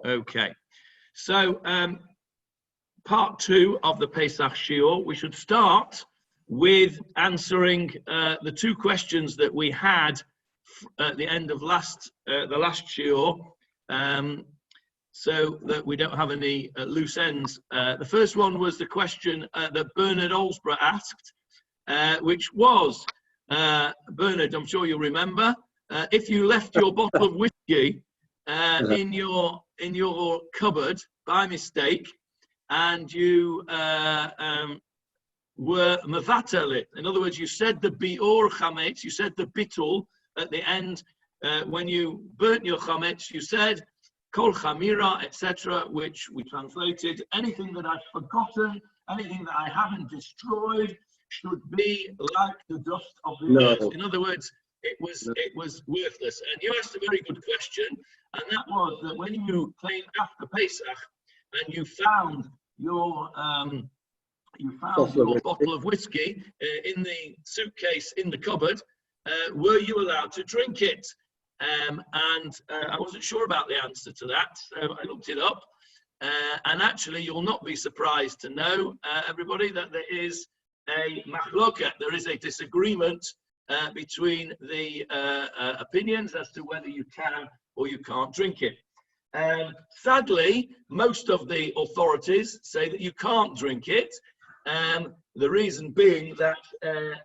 Okay. So, part 2 of the Pesach Shiur, we should start with answering the 2 questions that we had at the end of the last Shiur, so that we don't have any loose ends. The first one was the question that Bernard Olsborough asked, which was, Bernard, I'm sure you'll remember, if you left your bottle of whiskey in your cupboard by mistake, and you were mevatel it. In other words, you said the biur chametz, you said the bitul at the end. When you burnt your chametz, you said kol chamira, etc., which we translated, anything that I've forgotten, anything that I haven't destroyed, should be like the dust of the earth. In other words, it was worthless. And you asked a very good question, and that was that when you came after Pesach and you found your bottle of whiskey in the suitcase in the cupboard, were you allowed to drink it? And I wasn't sure about the answer to that, so I looked it up. And actually, you'll not be surprised to know, everybody, that there is a machloket, there is a disagreement between the opinions as to whether you can or you can't drink it. Sadly, most of the authorities say that you can't drink it. The reason being that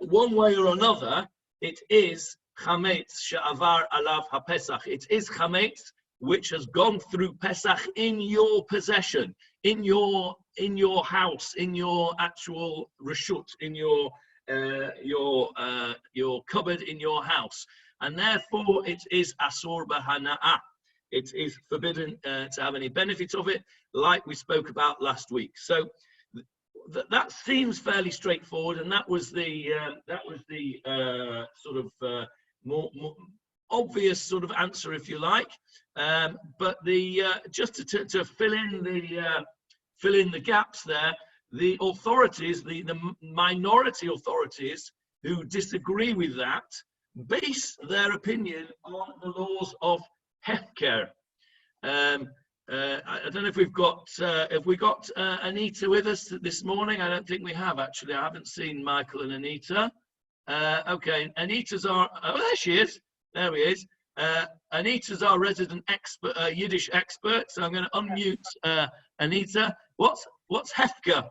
one way or another, it is chametz she'avar alav haPesach. It is chametz which has gone through Pesach in your possession, in your house, in your actual reshut, in your cupboard in your house, and therefore it is asur b'hana'ah. It is forbidden to have any benefit of it, like we spoke about last week. So that seems fairly straightforward, and that was the sort of more obvious sort of answer, if you like. But just to fill in the gaps there, the authorities, the minority authorities who disagree with that, base their opinion on the laws of hefker. I don't know if we've got Anita with us this morning. I don't think we have, actually. I haven't seen Michael and Anita. Okay, Anita's our, oh, there she is. There he is. Anita's our resident expert, Yiddish expert. So I'm going to unmute Anita. What's hefker?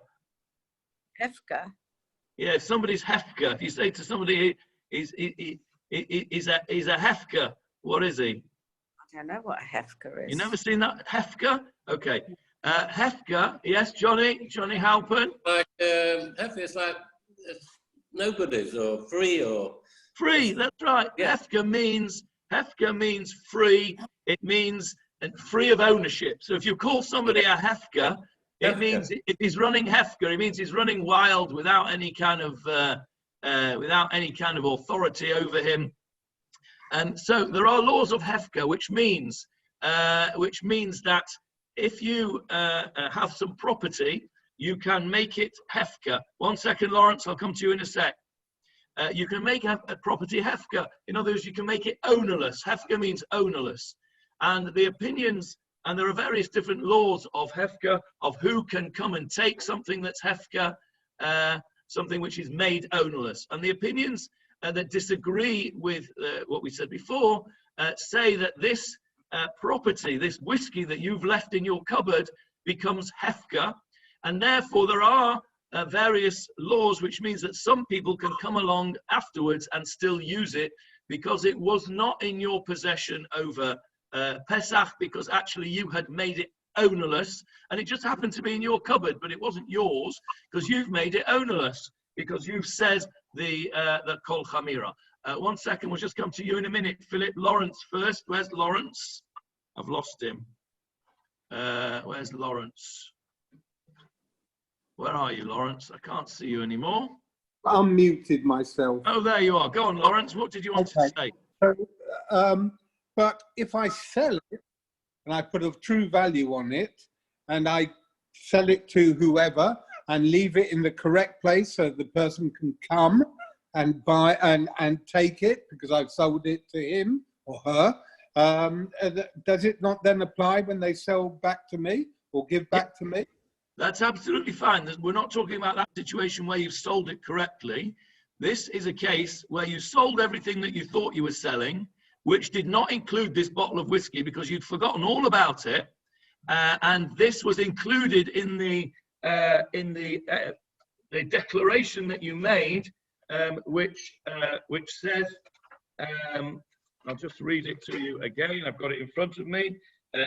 Hefker? Yeah, if somebody's hefker, if you say to somebody he's a hefker, what is he? I don't know what a hefker is. You never seen that? Hefker? Okay. Hefker, yes, Johnny Halpern? Like, hefker is like nobody's or free or... Free, that's right. Yeah. Hefker means free. It means free of ownership. So if you call somebody a hefker, it means if he's running hefker, it means he's running wild without any kind of authority over him. And so there are laws of hefker, which means that if you have some property, you can make it hefker. 1 second, Lawrence, I'll come to you in a sec. You can make a property hefker. In other words, you can make it ownerless. Hefker means ownerless. And the opinions, and there are various different laws of hefker, of who can come and take something that's hefker, something which is made ownerless. And the opinions that disagree with what we said before say that this property, this whiskey that you've left in your cupboard, becomes hefker, and therefore there are various laws, which means that some people can come along afterwards and still use it because it was not in your possession over Pesach, because actually you had made it ownerless, and it just happened to be in your cupboard, but it wasn't yours because you've made it ownerless, because you've said the kol chamira. 1 second, we'll just come to you in a minute, Philip. Lawrence first. Where's Lawrence? I've lost him. Where's Lawrence? Where are you, Lawrence? I can't see you anymore. I'm muted myself. Oh, there you are. Go on, Lawrence. What did you want to say? So, but if I sell it and I put a true value on it and I sell it to whoever and leave it in the correct place so the person can come and buy and take it because I've sold it to him or her, does it not then apply when they sell back to me or give back to me? That's absolutely fine. We're not talking about that situation where you've sold it correctly. This is a case where you sold everything that you thought you were selling, which did not include this bottle of whiskey because you'd forgotten all about it, and this was included in the declaration that you made, which says, I'll just read it to you again. I've got it in front of me.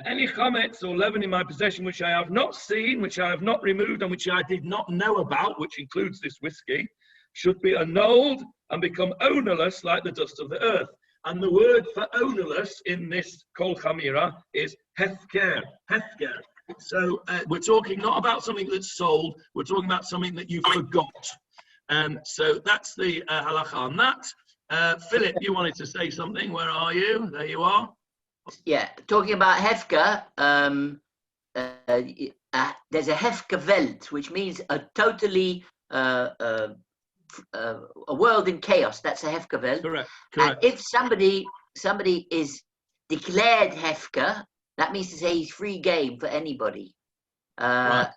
Any chametz or leaven in my possession which I have not seen, which I have not removed, and which I did not know about, which includes this whiskey, should be annulled and become ownerless like the dust of the earth. And the word for ownerless in this kol chamira is hefker. Hefker. So we're talking not about something that's sold, we're talking about something that you forgot. So that's the halacha on that. Philip, you wanted to say something. Where are you? There you are. Yeah, talking about hefker, there's a hefker welt, which means a totally a world in chaos. That's a hefker welt. Correct. And if somebody is declared hefker, that means to say he's free game for anybody. Right.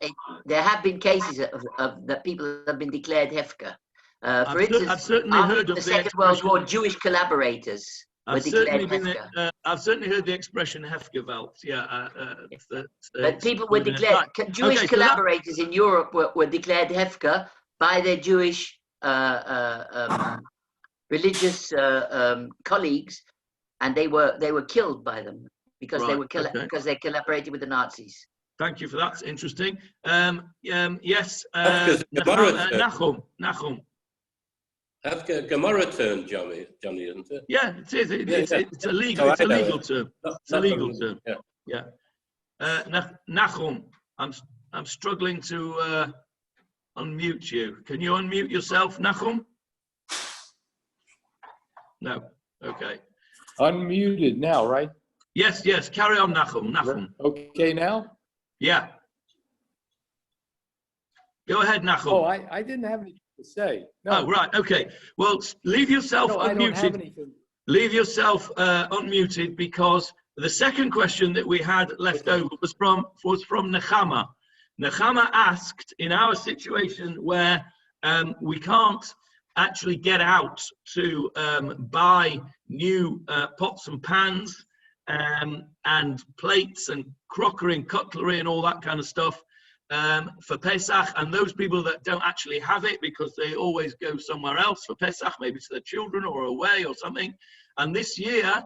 There have been cases of that people have been declared hefker. For instance, I've certainly after the Second World War, Jewish collaborators were declared hefker. I've certainly heard the expression hefgewelt. Yeah. But people were declared, Jewish collaborators in Europe were declared hefker by their Jewish religious colleagues, and they were killed by them because because they collaborated with the Nazis. Thank you for that. It's interesting. Yes. Nachum. Nachum. Gemara term, Johnny, isn't it? Yeah, it is. It's a legal. It's a legal term. It's a legal term. Yeah. Nachum, I'm struggling to unmute you. Can you unmute yourself, Nachum? No. Okay. Unmuted now, right? Yes. Carry on, Nachum. Nachum. Okay now? Yeah. Go ahead, Nachum. Oh, I didn't have anything to say. No. Oh, right. Okay. Well, leave yourself I don't have unmuted. anything. Leave yourself unmuted, because the second question that we had left over was from Nechama. Nechama asked, in our situation where we can't actually get out to buy new pots and pans and plates and crockery and cutlery and all that kind of stuff for Pesach, and those people that don't actually have it because they always go somewhere else for Pesach, maybe to their children or away or something, and this year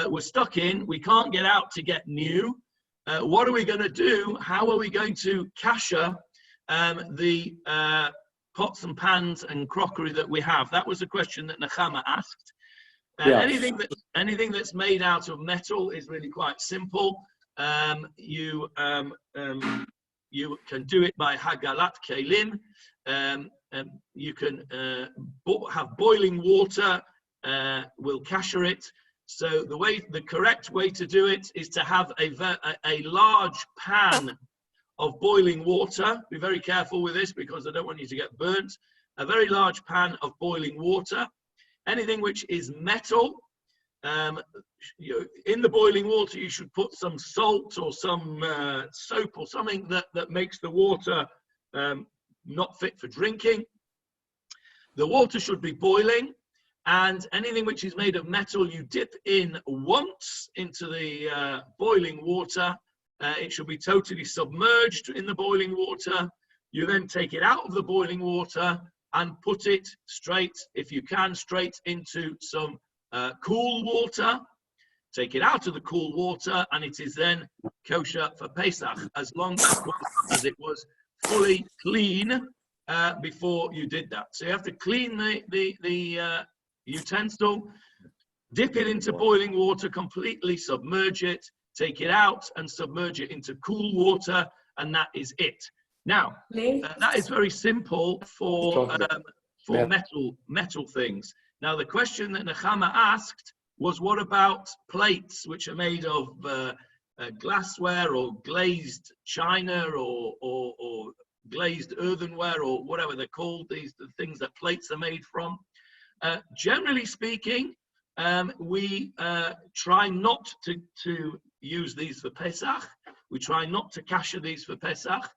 we're stuck in, we can't get out to get new. What are we going to do? How are we going to kasher the pots and pans and crockery that we have? That was a question that Nechama asked. Yeah. Anything that's made out of metal is really quite simple. You can do it by hagalat kelim. You can have boiling water. We'll kasher it. So the correct way to do it is to have a large pan of boiling water. Be very careful with this because I don't want you to get burnt. A very large pan of boiling water. Anything which is metal, in the boiling water you should put some salt or some soap or something that makes the water not fit for drinking. The water should be boiling, and anything which is made of metal you dip in once into the boiling water. It should be totally submerged in the boiling water. You then take it out of the boiling water and put it straight, if you can, straight into some cool water. Take it out of the cool water, and it is then kosher for Pesach, as long as it was fully clean before you did that. So you have to clean the utensil, dip it into boiling water, completely submerge it, take it out and submerge it into cool water, and that is it. Now, that is very simple for metal things. Now, the question that Nechama asked was, what about plates which are made of glassware or glazed china or glazed earthenware or whatever they're called, the things that plates are made from? Generally speaking, we try not to use these for Pesach. We try not to kasher these for Pesach.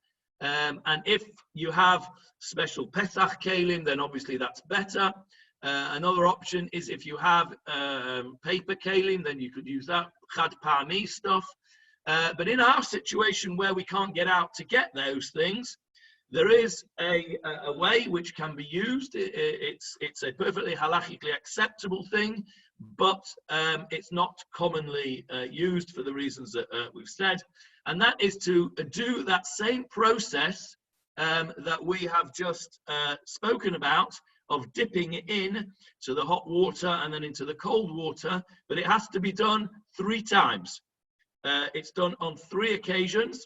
And if you have special Pesach kelim, then obviously that's better. Another option is if you have paper kelim, then you could use that chad pa'ami stuff. But in our situation where we can't get out to get those things, there is a way which can be used. It's a perfectly halachically acceptable thing, but it's not commonly used for the reasons that we've said. And that is to do that same process that we have just spoken about, of dipping it in to the hot water and then into the cold water, but it has to be done 3 times. It's done on 3 occasions,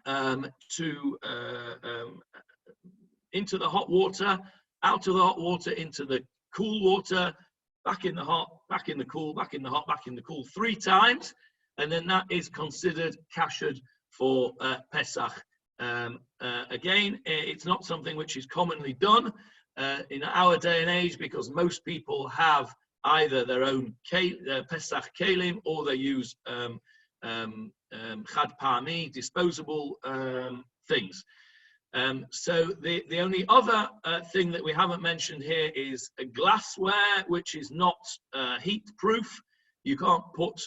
into the hot water, out of the hot water, into the cool water, back in the hot, back in the cool, back in the hot, back in the cool, 3 times, and then that is considered kashered for Pesach. Again, it's not something which is commonly done in our day and age, because most people have either their own Pesach kelim, or they use chad pa'ami, disposable things. So the only other thing that we haven't mentioned here is a glassware which is not heat proof. You can't put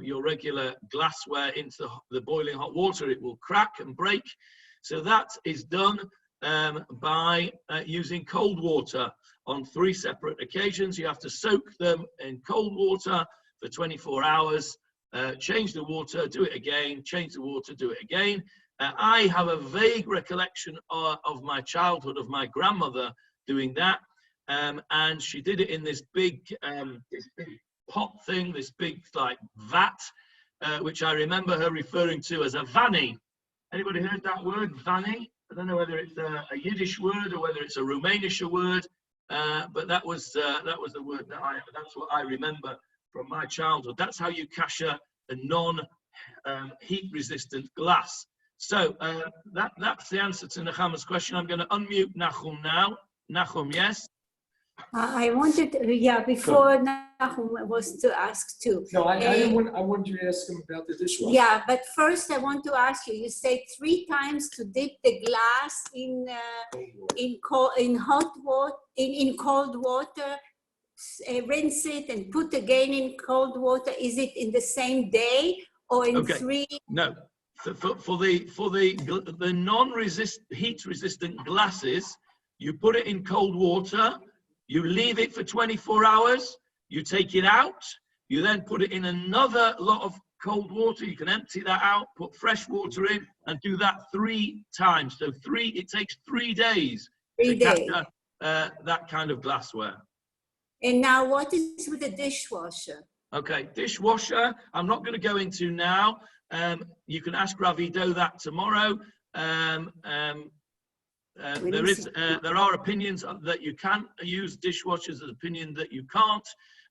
your regular glassware into the boiling hot water, it will crack and break. So that is done by using cold water on 3 separate occasions. You have to soak them in cold water for 24 hours, change the water, do it again, change the water, do it again. I have a vague recollection of my childhood, of my grandmother doing that, and she did it in this big pot thing, this big like vat, which I remember her referring to as a vanny. Anybody heard that word, vanny? I don't know whether it's a Yiddish word or whether it's a Romanish word, but that was the word that's what I remember from my childhood. That's how you kasher a non-heat resistant glass. So that's the answer to Nechama's question. I'm going to unmute Nachum now. Nachum, yes? I wanted, before Nachum was to ask too. No, I wanted you to ask him about the dishwasher. Yeah, but first I want to ask you. You say 3 times to dip the glass in hot water, in cold water, rinse it and put again in cold water. Is it in the same day or in 3? No. For the heat resistant glasses, you put it in cold water, you leave it for 24 hours, you take it out, you then put it in another lot of cold water, you can empty that out, put fresh water in, and do that 3 times. So it takes 3 days to capture that kind of glassware. And now what is with the dishwasher? Okay, dishwasher, I'm not going to go into now. You can ask Ravido that tomorrow. There are opinions that you can use dishwashers, there's opinion that you can't.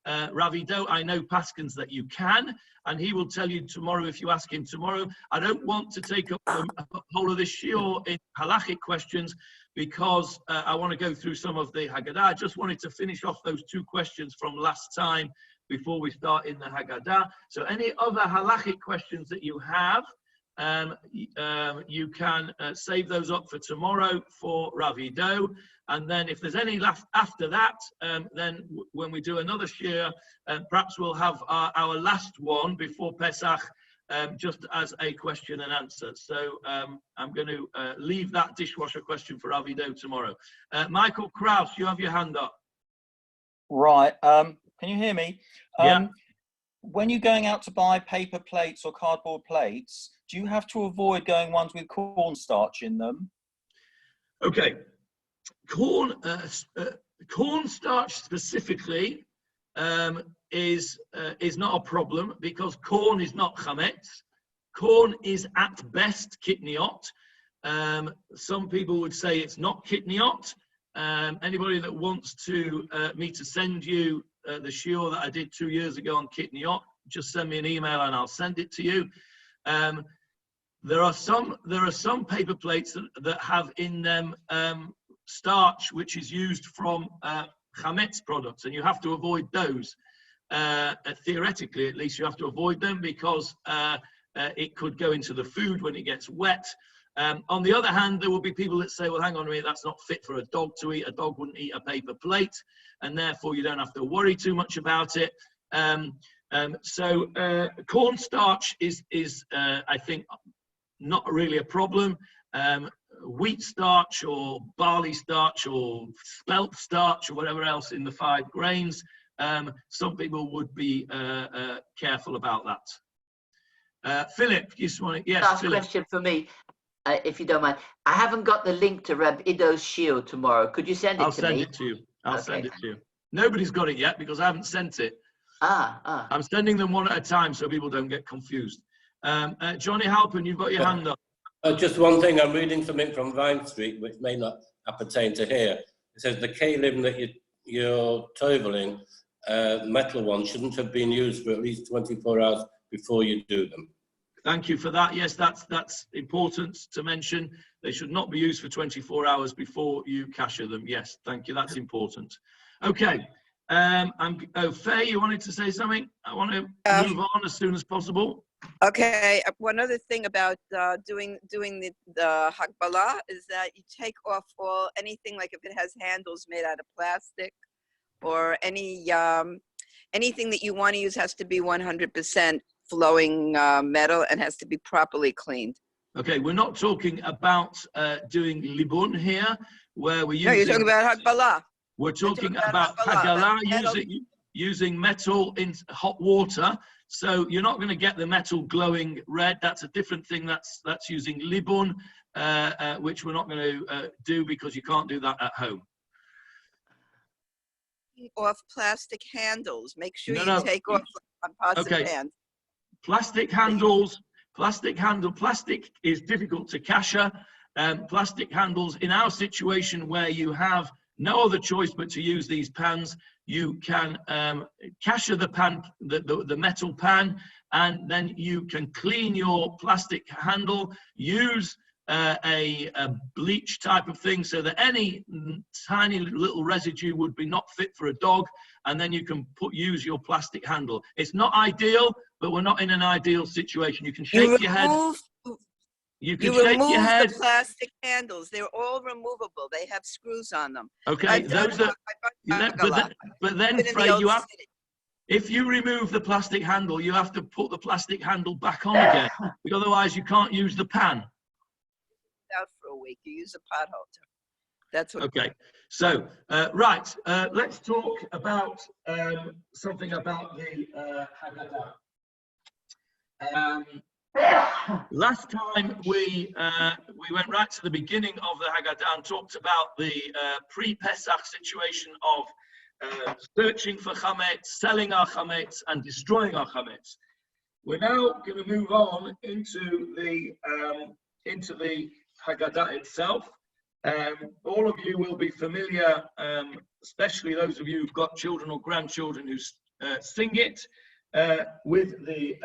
Ravido, I know paskins that you can, and he will tell you tomorrow if you ask him tomorrow. I don't want to take up the whole of this shiur in halachic questions, because I want to go through some of the Haggadah. I just wanted to finish off those 2 questions from last time before we start in the Haggadah. So any other halachic questions that you have, you can save those up for tomorrow for Ravido. And then if there's any left after that, then when we do another shiur, perhaps we'll have our last one before Pesach, just as a question and answer. So I'm going to leave that dishwasher question for Ravido tomorrow. Michael Kraus, you have your hand up. Right. Can you hear me? Yeah. When you're going out to buy paper plates or cardboard plates, do you have to avoid going ones with cornstarch in them? Okay. Cornstarch specifically is not a problem, because corn is not chametz. Corn is at best kitniot. Some people would say it's not kitniot. Anybody that wants me to send you the shiur that I did 2 years ago on kitniot, just send me an email and I'll send it to you. There are some paper plates that have in them starch which is used from chametz products, and you have to avoid those. theoretically at least, you have to avoid them because it could go into the food when it gets wet. On the other hand, there will be people that say, well, hang on a minute, that's not fit for a dog to eat. A dog wouldn't eat a paper plate, and therefore you don't have to worry too much about it. So cornstarch is I think, not really a problem. Wheat starch or barley starch or spelt starch or whatever else in the 5 grains, some people would be careful about that. Philip, you just want to, yes. Last Philip. question for me, if you don't mind. I haven't got the link to Reb Ido's shiur tomorrow. Could you send it to me? I'll send it to you. I'll send it to you. Nobody's got it yet because I haven't sent it. I'm sending them one at a time so people don't get confused. Johnny Halpin, you've got your hand up. Just one thing, I'm reading something from Vine Street, which may not appertain to here. It says the kalim that you're toveling, metal ones, shouldn't have been used for at least 24 hours before you do them. Thank you for that. Yes, that's important to mention. They should not be used for 24 hours before you kasher them. Yes, thank you. That's important. Okay. Faye, you wanted to say something? I want to move on as soon as possible. Okay, one other thing about doing the Hagbalah is that you take off anything, like if it has handles made out of plastic or anything that you want to use has to be 100% flowing metal and has to be properly cleaned. Okay, we're not talking about doing libun here, where we're using... No, you're talking about Hagbalah. We're talking about Hagbalah, using metal in hot water. So you're not going to get the metal glowing red. That's a different thing. That's using libun, which we're not going to do because you can't do that at home. Off plastic handles. Make sure you take off on posit hands. Plastic handles. Plastic is difficult to kasher. Plastic handles, in our situation where you have no other choice but to use these pans, you can kasher the pan, the metal pan, and then you can clean your plastic handle, use a bleach type of thing so that any tiny little residue would be not fit for a dog, and then you can use your plastic handle. It's not ideal, but we're not in an ideal situation. You can shake your head. You can shake your head. The plastic handles. They're all removable. They have screws on them. Okay, those are. But then, Frey, if you remove the plastic handle, you have to put the plastic handle back on again. Because otherwise, you can't use the pan. Out for a week. You use a pot holder. That's what. Okay. So right, let's talk about something about the Haggadah. Last time we went right to the beginning of the Haggadah and talked about the pre-Pesach situation of searching for chametz, selling our chametz, and destroying our chametz. We're now going to move on into the Haggadah itself. All of you will be familiar, especially those of you who've got children or grandchildren who sing it, with the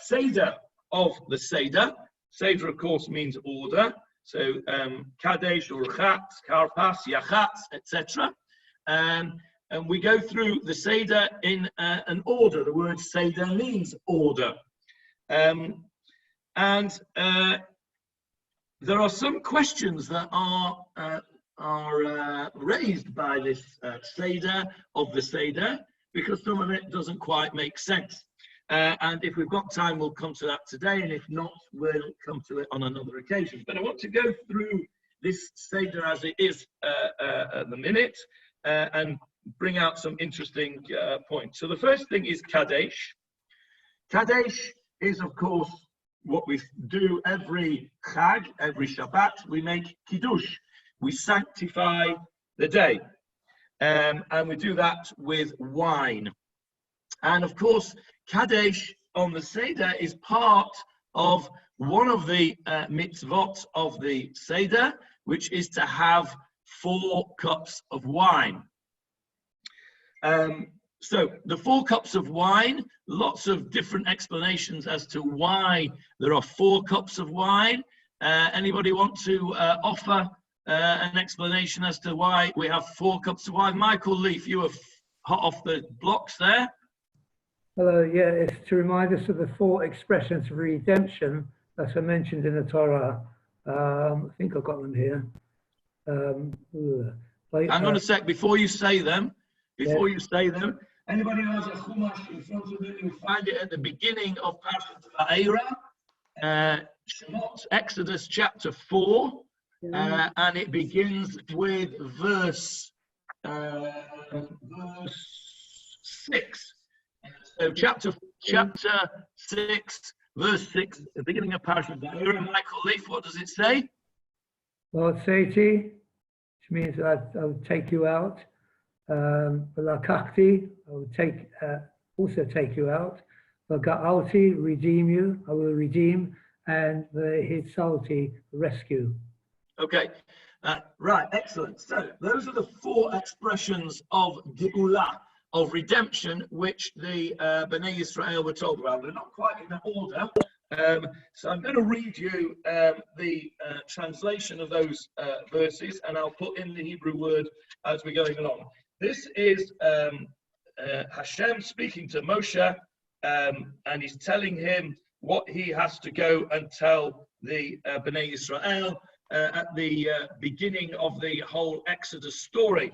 Seder of the Seder. Seder, of course, means order. So Kadesh, Urchatz, Karpas, Yachatz, etc. And we go through the Seder in an order. The word Seder means order. And there are some questions that are raised by this Seder of the Seder, because some of it doesn't quite make sense. And if we've got time, we'll come to that today, and if not, we'll come to it on another occasion. But I want to go through this Seder as it is at the minute, and bring out some interesting points. So the first thing is Kadesh. Kadesh is, of course, what we do every Chag, every Shabbat. We make Kiddush. We sanctify the day. And we do that with wine. And of course, Kadesh on the Seder is part of one of the mitzvot of the Seder, which is to have 4 cups of wine. So the 4 cups of wine, lots of different explanations as to why there are 4 cups of wine. Anybody want to offer an explanation as to why we have 4 cups of wine? Michael Leaf, you were hot off the blocks there. Hello, yeah, it's to remind us of the 4 expressions of redemption that are mentioned in the Torah. I think I've got them here. Hang on a sec, before you say them, anybody who has a chumash in front of them, you'll find it at the beginning of Parashat Va'era, Shemot, Exodus chapter 4, and it begins with verse 6. So chapter 6, verse 6, the beginning of Parashat Va'era. Michael Leaf, what does it say? Posit, which means I will take you out. Lakachti, I will also take you out. Ga'alti, redeem you, I will redeem. And the Hitzalti, rescue. Okay, right, excellent. So those are the 4 expressions of Geula, of redemption, which the Bnei Israel were told about. They're not quite in order. So I'm going to read you the translation of those verses, and I'll put in the Hebrew word as we're going along. This is Hashem speaking to Moshe, and he's telling him what he has to go and tell the Bnei Israel at the beginning of the whole Exodus story.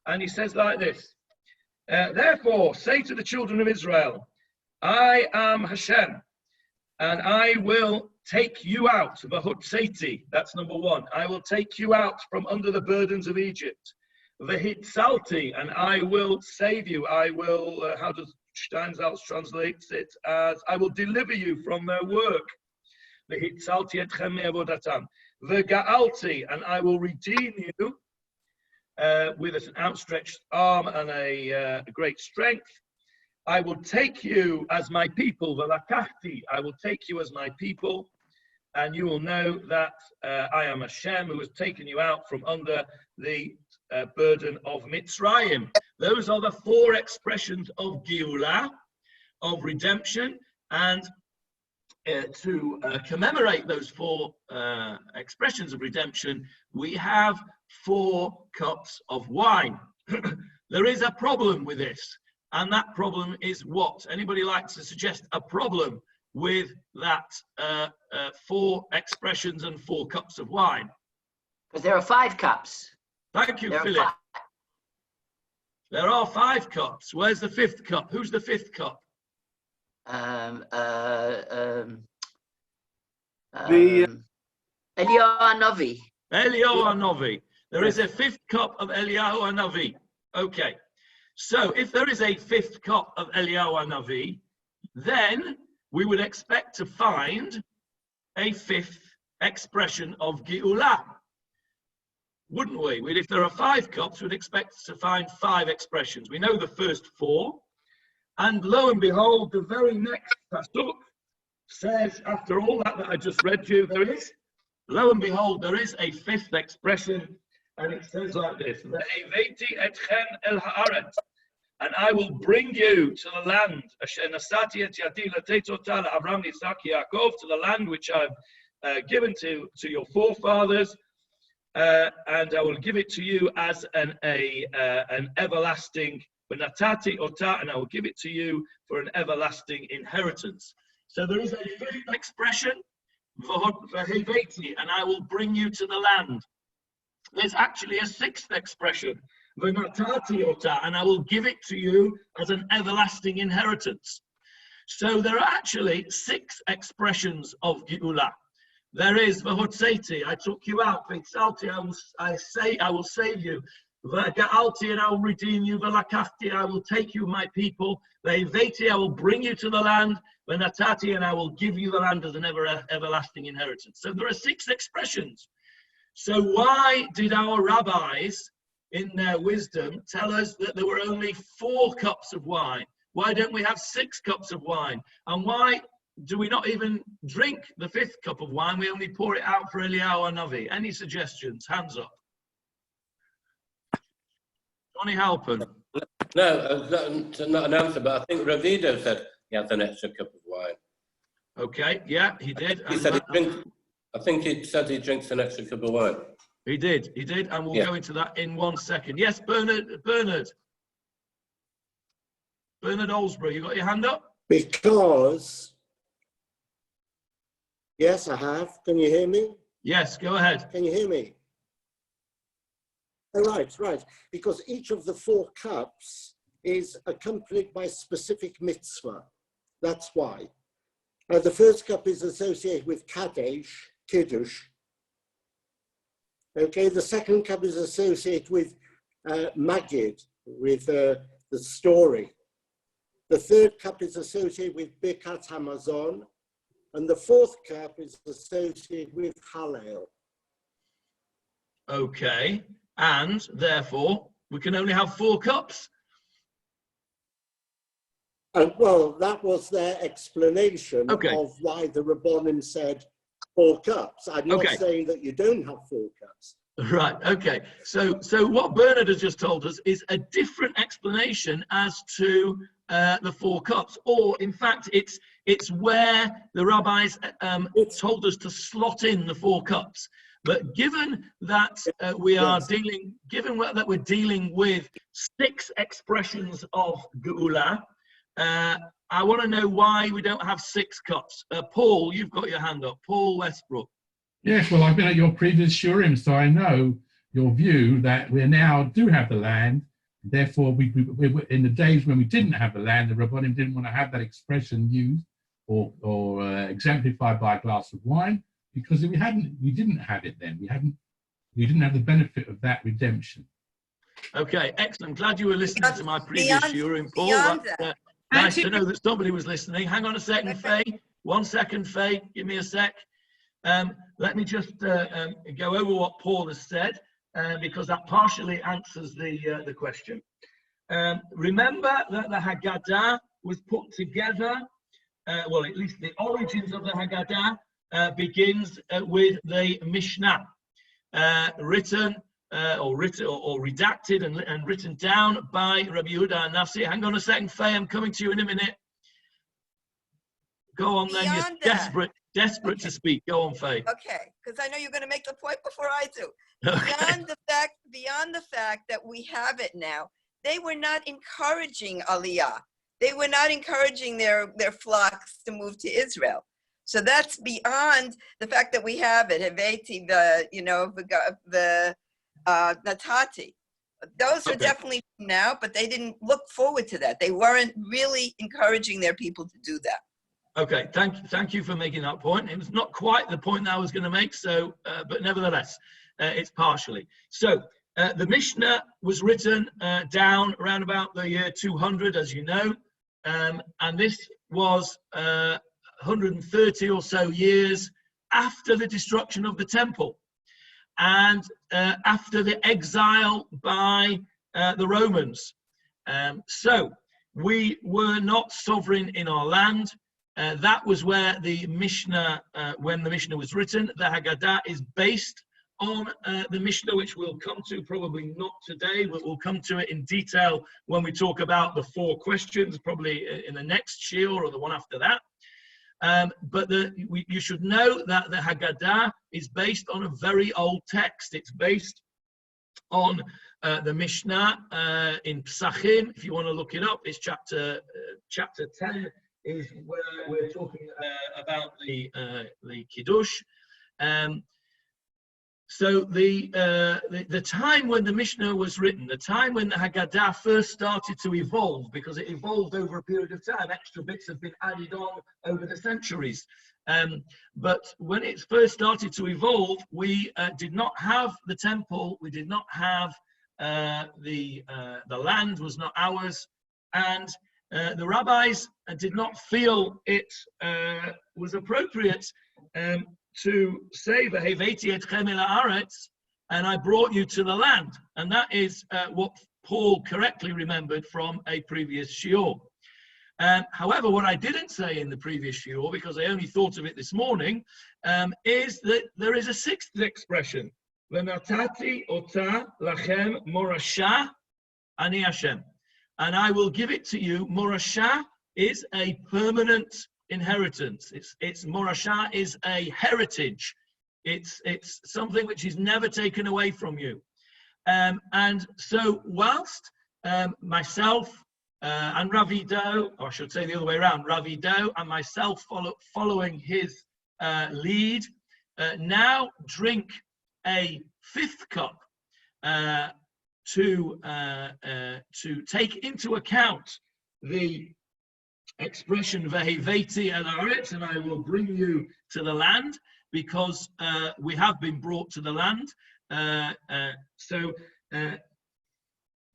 And he says like this, therefore say to the children of Israel, I am Hashem, and I will take you out, v'hotzeti, that's number 1. I will take you out from under the burdens of Egypt. V'hitzalti, and I will save you. I will, how does Steinsaltz translates it as, I will deliver you from their work. V'hitzalti etchem me'avodatam. V'ga'alti, and I will redeem you with an outstretched arm and a great strength. I will take you as my people, v'lakachti, I will take you as my people, and you will know that I am Hashem who has taken you out from under the burden of Mitzrayim. Those are the 4 expressions of Geula, of redemption, and to commemorate those 4 expressions of redemption, we have 4 cups of wine. There is a problem with this. And that problem is what? Anybody like to suggest a problem with that 4 expressions and 4 cups of wine? Because there are 5 cups. Thank you, Philip. There are 5 cups. Where's the 5th cup? Who's the 5th cup? Eliyahu Hanavi. Eliyahu Hanavi. There is a 5th cup of Eliyahu Hanavi. Okay. So if there is a 5th cup of Eliyahu Hanavi, then we would expect to find a 5th expression of Geula, wouldn't we? If there are 5 cups, we'd expect to find 5 expressions. We know the first 4, and lo and behold, the very next pasuk says, after all that I just read to you, there is, lo and behold, there is a 5th expression. And it says like this, "Ve'eveti etchem el haaretz," and I will bring you to the land, asher nasati et yadi letet ota leAvraham, Yitzchak, Yaakov, to the land which I've given to your forefathers, and I will give it to you as an everlasting, v'natati ota, and I will give it to you for an everlasting inheritance. So there is a 5th expression, "Ve'eveti," and I will bring you to the land. There's actually a 6th expression, v'natati ota, and I will give it to you as an everlasting inheritance. So there are actually 6 expressions of Geula. There is v'hotzeti, I took you out, v'hitzalti, I will save you, v'ga'alti, and I will redeem you, v'lakachti, I will take you, my people, v'eveti, I will bring you to the land, v'natati, and I will give you the land as an everlasting inheritance. So there are 6 expressions. So why did our rabbis, in their wisdom, tell us that there were only 4 cups of wine? Why don't we have 6 cups of wine? And why do we not even drink the 5th cup of wine? We only pour it out for Eliyahu Hanavi. Any suggestions? Hands up. Johnny Halpern. No, not an answer, but I think Ravido said he has an extra cup of wine. Okay, yeah, he did. He said he drinks. I think he said he drinks an extra cup of wine. He did, and we'll go into that in 1 second. Yes, Bernard. Bernard Olsborough, you got your hand up? Because, yes, I have. Can you hear me? Yes, go ahead. Can you hear me? Oh, right. Because each of the 4 cups is accompanied by specific mitzvah. That's why. The first cup is associated with Kadesh, Kiddush. Okay, the second cup is associated with Magid, with the story. The third cup is associated with Birkat Hamazon, and the 4th cup is associated with Hallel. Okay, and therefore we can only have 4 cups. Well, that was their explanation of why the Rabbonim said 4 cups. I'm not saying that you don't have 4 cups. Right, okay. So what Bernard has just told us is a different explanation as to the 4 cups, or in fact, it's where the rabbis told us to slot in the 4 cups. But given that we are dealing with 6 expressions of Geula, I want to know why we don't have 6 cups. Paul, you've got your hand up. Paul Westbrook. Yes, well, I've been at your previous shurim, so I know your view that we now do have the land. Therefore, we in the days when we didn't have the land, the Rabbonim didn't want to have that expression used or exemplified by a glass of wine, because we didn't have it then. We didn't have the benefit of that redemption. Okay, excellent. Glad you were listening to my previous shurim, Paul. Nice to know that somebody was listening. Hang on a second, Faye. 1 second, Faye. Give me a sec. Let me just go over what Paul has said, because that partially answers the question. Remember that the Haggadah was put together, well, at least the origins of the Haggadah begins with the Mishnah, written or redacted and written down by Rabbi Yehuda Nasi. Hang on a second, Faye, I'm coming to you in a minute. Go on then, you're desperate to speak. Go on, Faye. Okay, because I know you're going to make the point before I do. Okay. Beyond the fact that we have it now, they were not encouraging Aliyah. They were not encouraging their flocks to move to Israel. So that's beyond the fact that we have it. Haveti, the Natati. Those are definitely now, but they didn't look forward to that. They weren't really encouraging their people to do that. Okay, thank you for making that point. It was not quite the point that I was going to make, so but nevertheless, it's partially. So the Mishnah was written down around about the year 200, as you know, and this was 130 or so years after the destruction of the temple and after the exile by the Romans. So we were not sovereign in our land. That was where the Mishnah, when the Mishnah was written. The Haggadah is based on the Mishnah, which we'll come to, probably not today, but we'll come to it in detail when we talk about the 4 questions, probably in the next shiur or the one after that. But you should know that the Haggadah is based on a very old text. It's based on the Mishnah in Pesachim. If you want to look it up, it's chapter 10. Is where we're talking about the Kiddush. So the time when the Mishnah was written, the time when the Haggadah first started to evolve, because it evolved over a period of time, extra bits have been added on over the centuries. But when it first started to evolve, we did not have the temple, we did not have the land was not ours, and the rabbis did not feel it was appropriate to say, "V'heveti etchem el haaretz," and I brought you to the land. And that is what Paul correctly remembered from a previous shiur. However, what I didn't say in the previous shiur, because I only thought of it this morning, is that there is a 6th expression. V'natati ota lachem morasha ani Hashem. And I will give it to you. Morasha is a permanent inheritance. It's Morasha is a heritage. It's something which is never taken away from you. And so whilst myself, and Ravido, or I should say the other way around, Ravido and myself following his lead, now drink a 5th cup to take into account the expression Veheveti el Haaretz, and I will bring you to the land, because we have been brought to the land.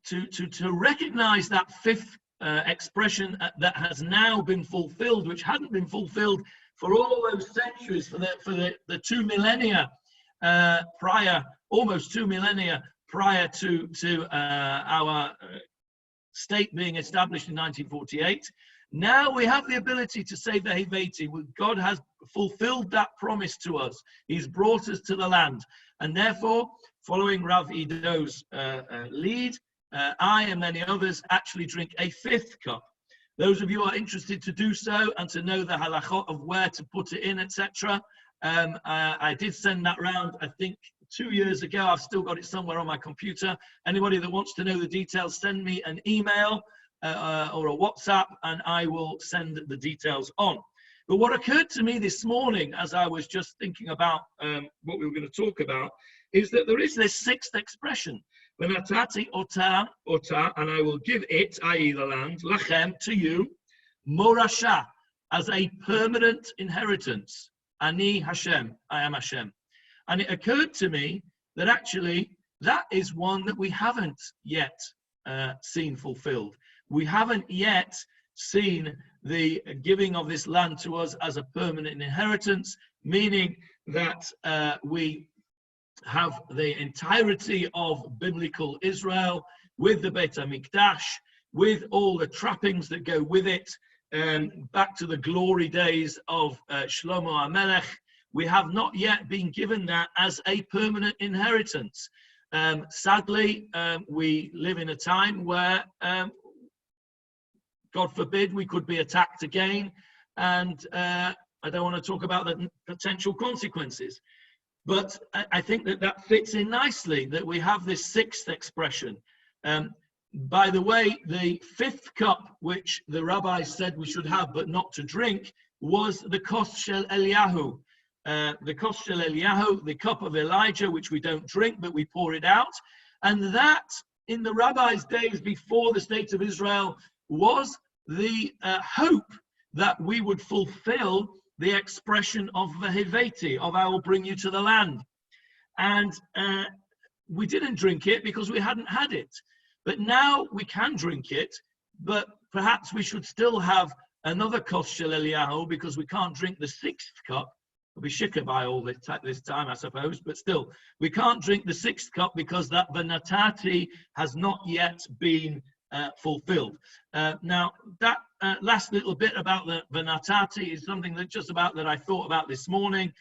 To recognize that 5th expression that has now been fulfilled, which hadn't been fulfilled for all those centuries, for the 2 millennia prior, almost 2 millennia prior to our state being established in 1948. Now we have the ability to say Veheveti. God has fulfilled that promise to us. He's brought us to the land. And therefore, following Rav Ido's lead, I and many others actually drink a 5th cup. Those of you who are interested to do so and to know the halachot of where to put it in, etc., I did send that round, I think, 2 years ago. I've still got it somewhere on my computer. Anybody that wants to know the details, send me an email or a WhatsApp, and I will send the details on. But what occurred to me this morning, as I was just thinking about what we were going to talk about, is that there is this 6th expression, V'natati ota, and I will give it, i.e. the land, lachem, to you, morasha, as a permanent inheritance. Ani Hashem, I am Hashem. And it occurred to me that actually that is one that we haven't yet seen fulfilled. We haven't yet seen the giving of this land to us as a permanent inheritance, meaning that we have the entirety of biblical Israel with the Beit HaMikdash, with all the trappings that go with it, back to the glory days of Shlomo HaMelech. We have not yet been given that as a permanent inheritance. Sadly, we live in a time where, God forbid, we could be attacked again, and I don't want to talk about the potential consequences. But I think that fits in nicely, that we have this 6th expression. By the way, the 5th cup, which the rabbi said we should have but not to drink, was the kos shel Eliyahu. The kos shel Eliyahu, the cup of Elijah, which we don't drink, but we pour it out. And that, in the rabbis' days before the state of Israel, was the hope that we would fulfill the expression of Veheveti, of I will bring you to the land. And we didn't drink it because we hadn't had it. But now we can drink it, but perhaps we should still have another kos shel Eliyahu, because we can't drink the 6th cup. We'll be shikah by all this time, I suppose, but still, we can't drink the 6th cup because that V'natati has not yet been fulfilled. Now, that last little bit about the V'natati is something that just about that I thought about this morning.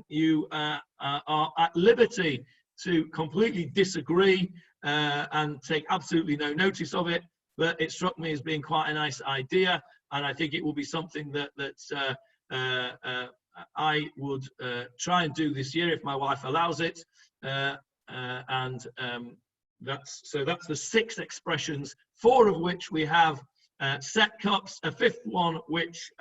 You are at liberty to completely disagree and take absolutely no notice of it, but it struck me as being quite a nice idea, and I think it will be something that I would try and do this year if my wife allows it. That's the 6 expressions, 4 of which we have set cups, a 5th one which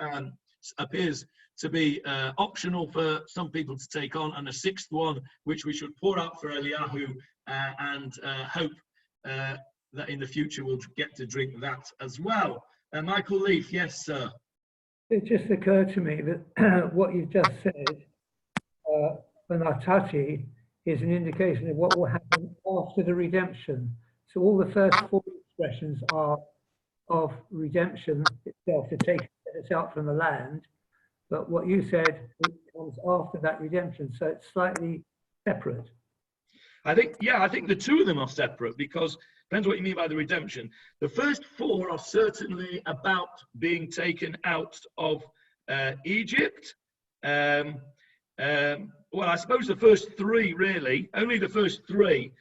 appears to be optional for some people to take on, and a 6th one which we should pour out for Eliyahu, and hope that in the future we'll get to drink that as well. Michael Leaf, yes, sir. It just occurred to me that what you've just said, V'natati, is an indication of what will happen after the redemption. So all the first 4 expressions are of redemption itself, to take us out from the land. But what you said, it comes after that redemption, so it's slightly separate. I think the 2 of them are separate, because depends what you mean by the redemption. The first 4 are certainly about being taken out of Egypt. Well, I suppose the first 3 really, only the first 3.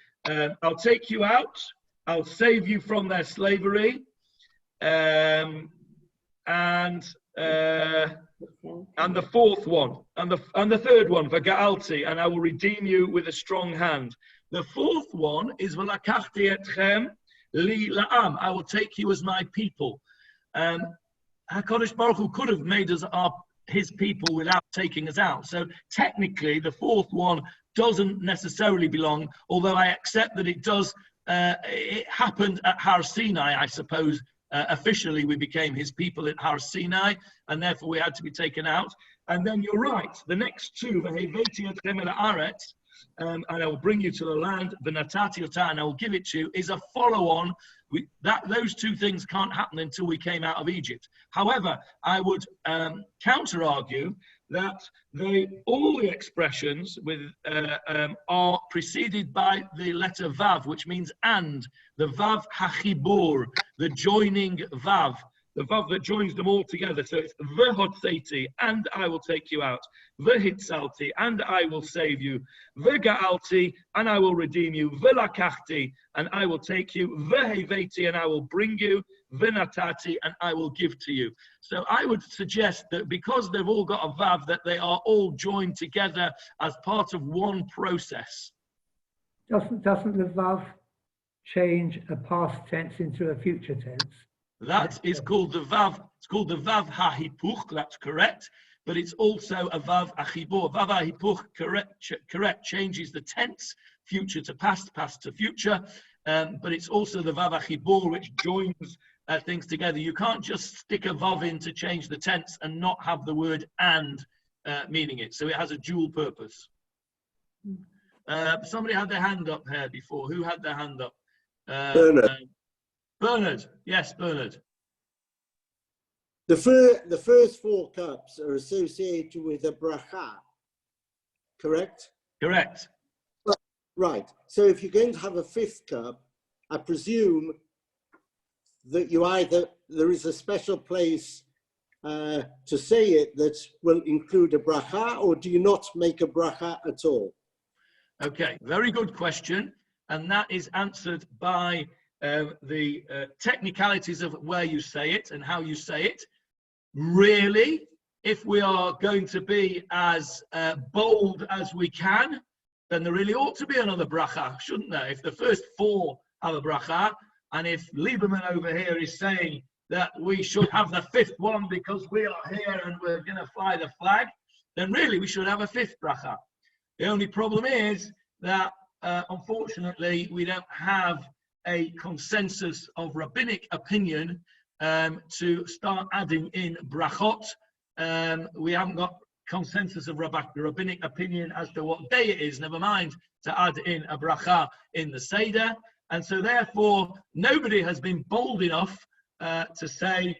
I'll take you out, I'll save you from their slavery, and the 4th one, and the 3rd one, V'ga'alti, and I will redeem you with a strong hand. The 4th one is V'lakachti etchem, li la'am. I will take you as my people. HaKadosh Baruch Hu could have made us his people without taking us out. So technically, the fourth one doesn't necessarily belong, although I accept that it does. It happened at Har Sinai, I suppose. Officially, we became his people at Har Sinai, and therefore we had to be taken out. And then you're right, the next two, and I will bring you to the land, and I will give it to you, is a follow-on. Those two things can't happen until we came out of Egypt. However, I would counter-argue that all the expressions are preceded by the letter Vav, which means and, the Vav hachibur, the joining Vav, the Vav that joins them all together. So it's v'hotzeti, and I will take you out, v'hitzalti, and I will save you, v'ga'alti, and I will redeem you, v'lakachti, and I will take you, v'heveti, and I will bring you, v'natati, and I will give to you. So I would suggest that because they've all got a Vav, that they are all joined together as part of one process. Doesn't the Vav change a past tense into a future tense? That is called the Vav. It's called the Vav HaHipuch. That's correct. But it's also a Vav Achibor. Vav HaHipuch, correct, changes the tense, future to past, past to future. But it's also the Vav Achibor, which joins things together. You can't just stick a Vav in to change the tense and not have the word and meaning it. So it has a dual purpose. Somebody had their hand up here before. Who had their hand up? Bernard. Yes, Bernard. The first four cups are associated with a bracha, correct? Correct. Right. So if you're going to have a fifth cup, I presume that there is a special place to say it that will include a bracha, or do you not make a bracha at all? Okay, very good question. And that is answered by the technicalities of where you say it and how you say it. Really, if we are going to be as bold as we can, then there really ought to be another bracha, shouldn't there? If the first four have a bracha, and if Lieberman over here is saying that we should have the fifth one because we are here and we're going to fly the flag, then really we should have a fifth bracha. The only problem is that, unfortunately, we don't have a consensus of rabbinic opinion to start adding in brachot. We haven't got consensus of rabbinic opinion as to what day it is, never mind to add in a bracha in the Seder. And so therefore, nobody has been bold enough to say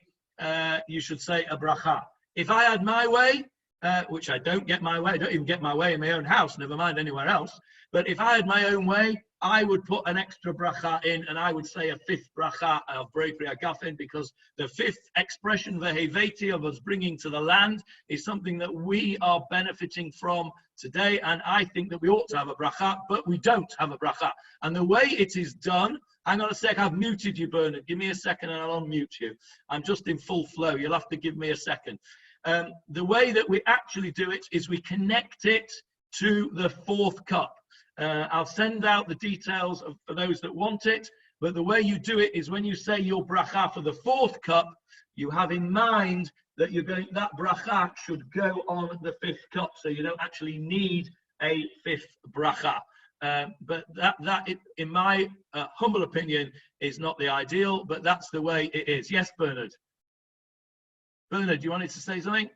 you should say a bracha. If I had my way, which I don't get my way, I don't even get my way in my own house, never mind anywhere else. But if I had my own way, I would put an extra bracha in, and I would say a fifth bracha of Breifri Agafen, because the fifth expression, veheveti, of us bringing to the land, is something that we are benefiting from today, and I think that we ought to have a bracha, but we don't have a bracha. And the way it is done, hang on a sec, I've muted you, Bernard. Give me a second and I'll unmute you. I'm just in full flow. You'll have to give me a second. The way that we actually do it is we connect it to the fourth cup. I'll send out the details for those that want it, but the way you do it is when you say your bracha for the fourth cup, you have in mind that that bracha should go on the fifth cup, so you don't actually need a fifth bracha. But that in my humble opinion, is not the ideal, but that's the way it is. Yes, Bernard. Bernard, you wanted to say something?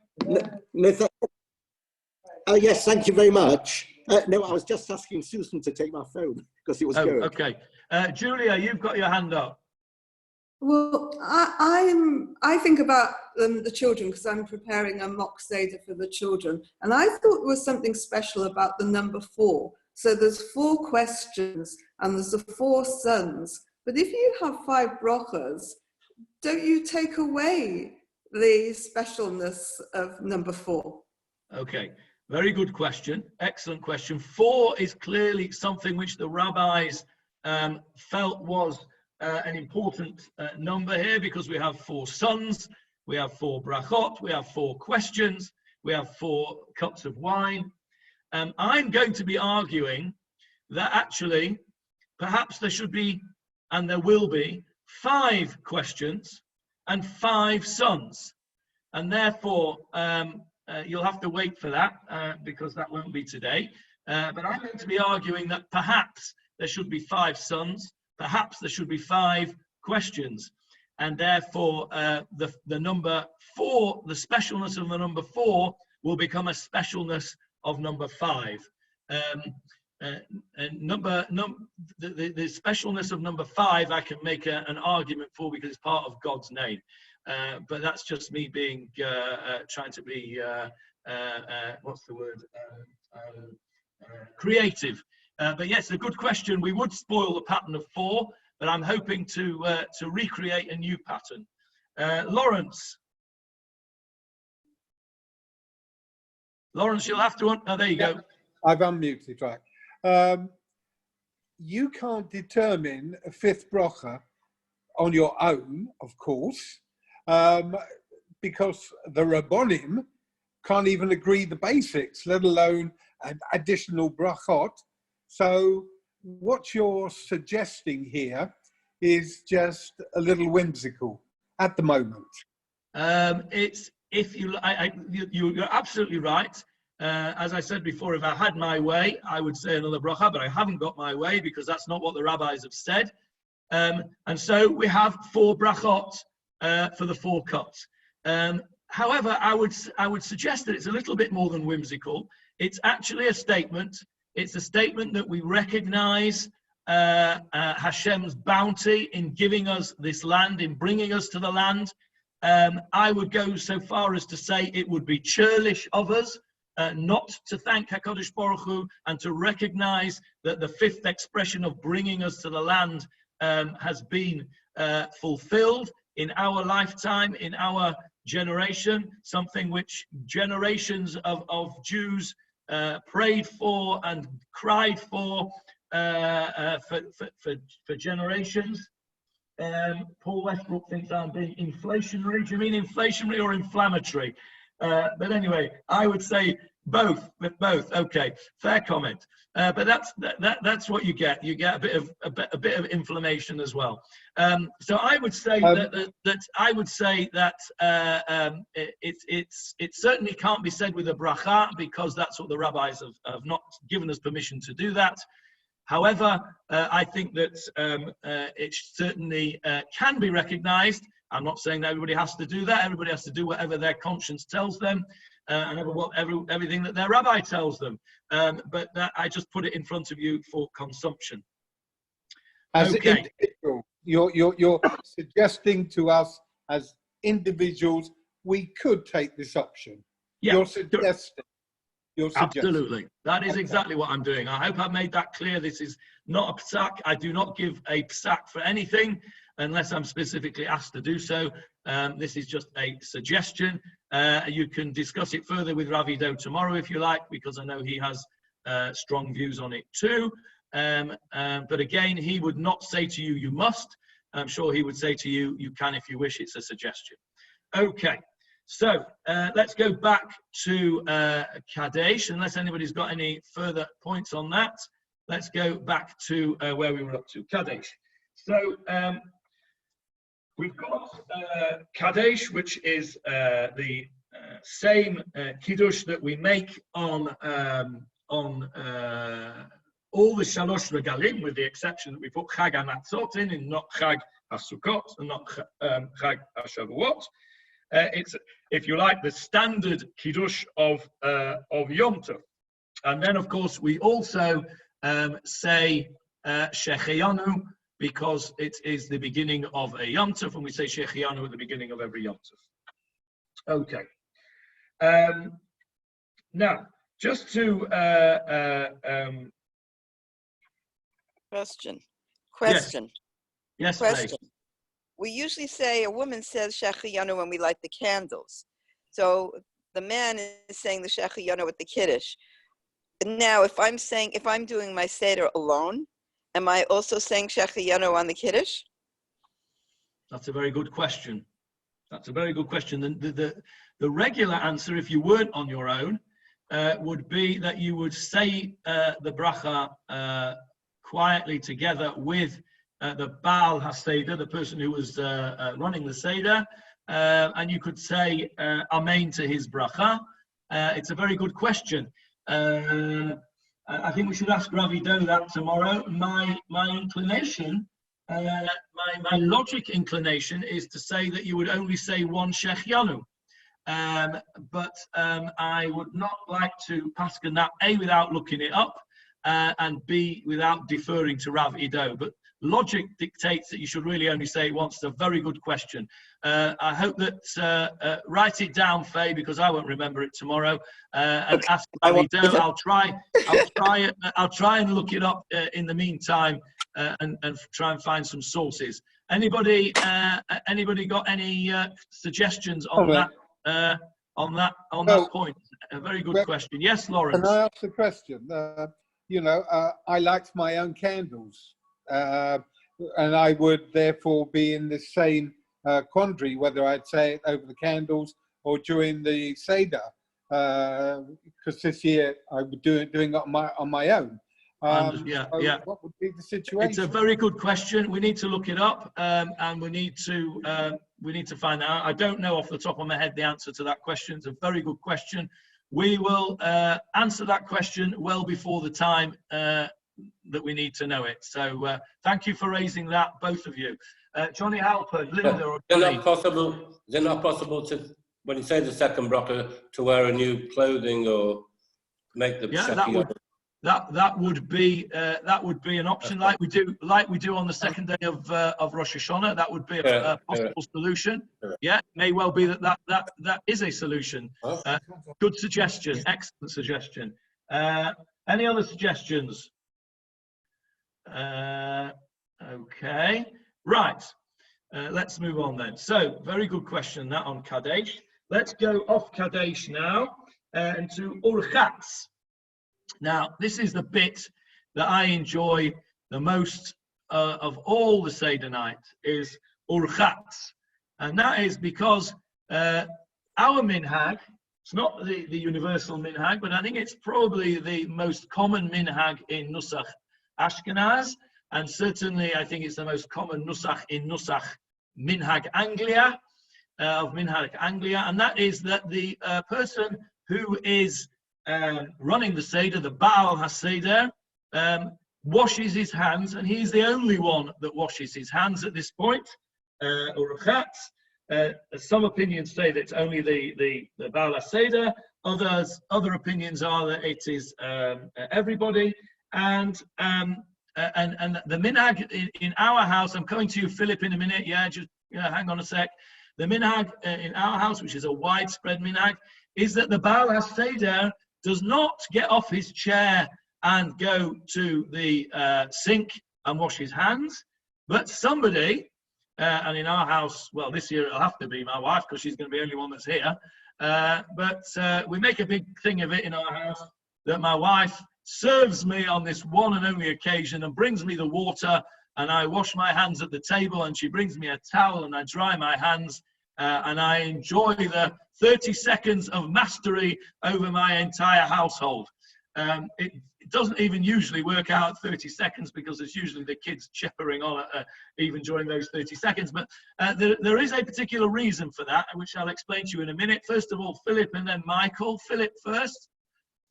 Yes, thank you very much. No, I was just asking Susan to take my phone because it was good. Okay. Julia, you've got your hand up. Well, I think about the children because I'm preparing a mock Seder for the children. And I thought there was something special about the number 4. So there's 4 questions and there's the 4 sons. But if you have 5 brachas, don't you take away the specialness of number 4? Okay. Very good question. Excellent question. 4 is clearly something which the rabbis felt was an important number here, because we have 4 sons, we have 4 brachot, we have 4 questions, we have 4 cups of wine. I'm going to be arguing that actually perhaps there should be and there will be 5 questions and 5 sons. And therefore, you'll have to wait for that because that won't be today. But I'm going to be arguing that perhaps there should be 5 sons, perhaps there should be 5 questions. And therefore, the number 4, the specialness of the number 4 will become a specialness of number 5. The specialness of number 5 I can make an argument for because it's part of God's name. But that's just me being trying to be what's the word, creative. But yes, a good question. We would spoil the pattern of 4, but I'm hoping to recreate a new pattern. Lawrence, you'll have to. Oh, there you go. I've unmuted, right. You can't determine a 5th bracha on your own, of course, because the Rabbonim can't even agree the basics, let alone additional brachot. So what you're suggesting here is just a little whimsical at the moment. You're absolutely right. As I said before, if I had my way, I would say another bracha, but I haven't got my way because that's not what the rabbis have said. And so we have 4 brachot for the 4 cuts. However, I would suggest that it's a little bit more than whimsical. It's actually a statement. It's a statement that we recognize Hashem's bounty in giving us this land, in bringing us to the land. I would go so far as to say it would be churlish of us not to thank HaKadosh Baruch Hu and to recognize that the 5th expression of bringing us to the land has been fulfilled in our lifetime, in our generation, something which generations of Jews prayed for and cried for generations. Paul Westbrook thinks I'm being inflationary. Do you mean inflationary or inflammatory? But anyway, I would say both. Okay, fair comment. But that's what you get. You get a bit of inflammation as well. So I would say it certainly can't be said with a bracha because that's what the rabbis have not given us permission to do that. However, I think that it certainly can be recognized. I'm not saying that everybody has to do that. Everybody has to do whatever their conscience tells them and everything that their rabbi tells them. But I just put it in front of you for consumption. As okay. Individual, you're suggesting to us as individuals, we could take this option. Yeah. You're suggesting. Absolutely. That is exactly what I'm doing. I hope I've made that clear. This is not a psak. I do not give a psak for anything unless I'm specifically asked to do so. This is just a suggestion. You can discuss it further with Ravido tomorrow if you like, because I know he has strong views on it too. But again, he would not say to you, you must. I'm sure he would say to you, you can if you wish. It's a suggestion. Okay. So let's go back to Kadesh, unless anybody's got any further points on that. Let's go back to where we were up to, Kadesh. So we've got Kadesh, which is the same kiddush that we make on all the Shalosh Regalim, with the exception that we put Chag HaMatzot in not Chag HaSukkot, and not Chag HaShavuot. It's, if you like, the standard kiddush of Yom Tov. And then, of course, we also say Shechianu, because it is the beginning of a Yom Tov, and we say Shechianu at the beginning of every Yom Tov. Okay. Now, just to question. Yes, question. please. We usually say, a woman says Shechianu when we light the candles. So the man is saying the Shechianu with the Kiddush. Now, if I'm doing my Seder alone, am I also saying Shechianu on the Kiddush? That's a very good question. The regular answer, if you weren't on your own, would be that you would say the bracha quietly together with the Baal HaSeder, the person who was running the Seder, and you could say Amen to his bracha. It's a very good question. I think we should ask Rav Ido that tomorrow. My inclination, my logic inclination is to say that you would only say one Shechianu. But I would not like to paskin that, A, without looking it up, and B, without deferring to Rav Ido. But logic dictates that you should really only say it once. It's a very good question. I hope that write it down, Faye, because I won't remember it tomorrow. And ask Rav Ido. I'll try and look it up in the meantime, and try and find some sources. Anybody got any suggestions on that? On that point, a very good question. Yes, Lawrence. Can I ask the question? I liked my own candles, and I would therefore be in the same quandary whether I'd say it over the candles or during the Seder, because this year I was doing it on my own. What would be the situation? It's a very good question. We need to look it up, and we need to find out. I don't know off the top of my head the answer to that question. It's a very good question. We will answer that question well before the time that we need to know it. So thank you for raising that, both of you. Johnny Halpern, Linda, or Johnny. Is it not possible to, when you say the second bracha, to wear a new clothing or make the that would be an option, like we do on the second day of Rosh Hashanah. That would be a possible solution. Yeah, it may well be that is a solution. Good suggestion, excellent suggestion. Any other suggestions? Okay, right. Let's move on then. So, very good question that on Kadesh. Let's go off Kadesh now and to Urchatz. Now, this is the bit that I enjoy the most of all the Seder night, is Urchatz. And that is because our minhag, it's not the universal minhag, but I think it's probably the most common minhag in Nusach Ashkenaz, and certainly I think it's the most common Nusach in Nusach Minhag Anglia, and that is that the person who is running the Seder, the Baal HaSeder, washes his hands, and he's the only one that washes his hands at this point, Urchatz. Some opinions say that it's only the Baal HaSeder. Other opinions are that it is everybody. And the minhag in our house, I'm coming to you, Philip, in a minute. Just hang on a sec. The minhag in our house, which is a widespread minhag, is that the Baal HaSeder does not get off his chair and go to the sink and wash his hands, but somebody, and in our house, well, this year it'll have to be my wife because she's going to be the only one that's here, but we make a big thing of it in our house that my wife serves me on this one and only occasion and brings me the water, and I wash my hands at the table, and she brings me a towel and I dry my hands, and I enjoy the 30 seconds of mastery over my entire household. It doesn't even usually work out 30 seconds because there's usually the kids chippering on even during those 30 seconds. But there is a particular reason for that, which I'll explain to you in a minute. First of all, Philip and then Michael. Philip first.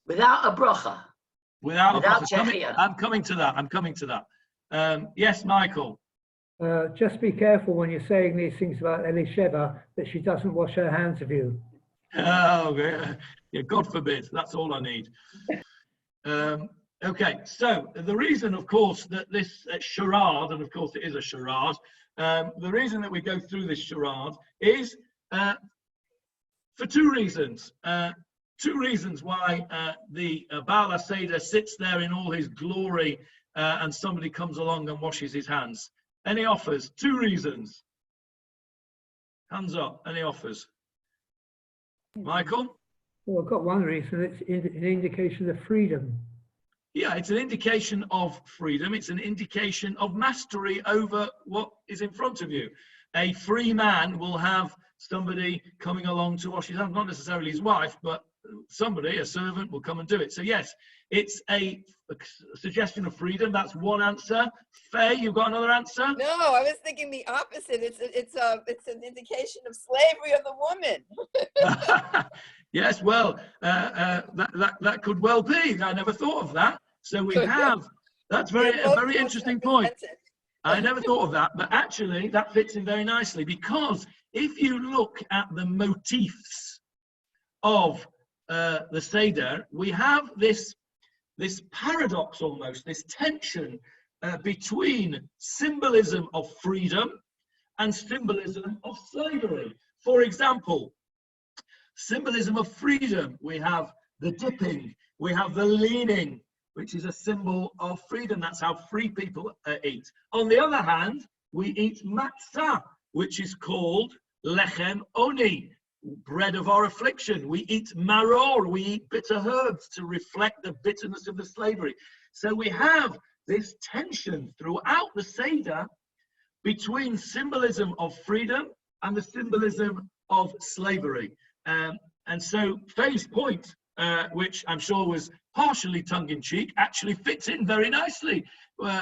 Without a bracha. Without a bracha. I'm coming to that. Yes, Michael. Just be careful when you're saying these things about Elisheva that she doesn't wash her hands of you. Oh, yeah, God forbid. That's all I need. Okay, so the reason, of course, that this charade, and of course it is a charade, the reason that we go through this charade is for two reasons. Two reasons why the Baal HaSeder sits there in all his glory and somebody comes along and washes his hands. Any offers? Two reasons. Hands up. Any offers? Michael? Well, I've got one reason. It's an indication of freedom. Yeah, it's an indication of freedom. It's an indication of mastery over what is in front of you. A free man will have somebody coming along to wash his hands, not necessarily his wife, but somebody, a servant, will come and do it. So yes, it's a suggestion of freedom. That's one answer. Faye, you've got another answer? No, I was thinking the opposite. It's an indication of slavery of the woman. Yes, well, that could well be. I never thought of that. So we have, that's a very interesting point. I never thought of that, but actually that fits in very nicely, because if you look at the motifs of the Seder, we have this paradox almost, this tension between symbolism of freedom and symbolism of slavery. For example, symbolism of freedom, we have the dipping, we have the leaning, which is a symbol of freedom. That's how free people eat. On the other hand, we eat matzah, which is called lechem oni, bread of our affliction. We eat maror, we eat bitter herbs to reflect the bitterness of the slavery. So we have this tension throughout the Seder between symbolism of freedom and the symbolism of slavery. And so Faye's point, which I'm sure was partially tongue-in-cheek, actually fits in very nicely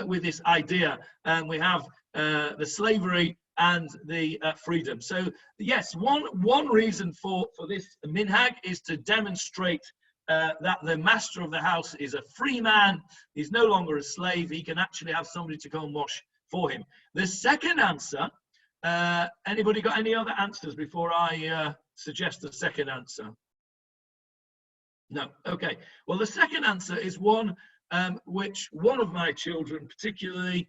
with this idea. We have the slavery and the freedom. So yes, one reason for this minhag is to demonstrate that the master of the house is a free man. He's no longer a slave. He can actually have somebody to go and wash for him. The second answer, anybody got any other answers before I suggest the second answer? No. Okay. Well, the second answer is one which one of my children particularly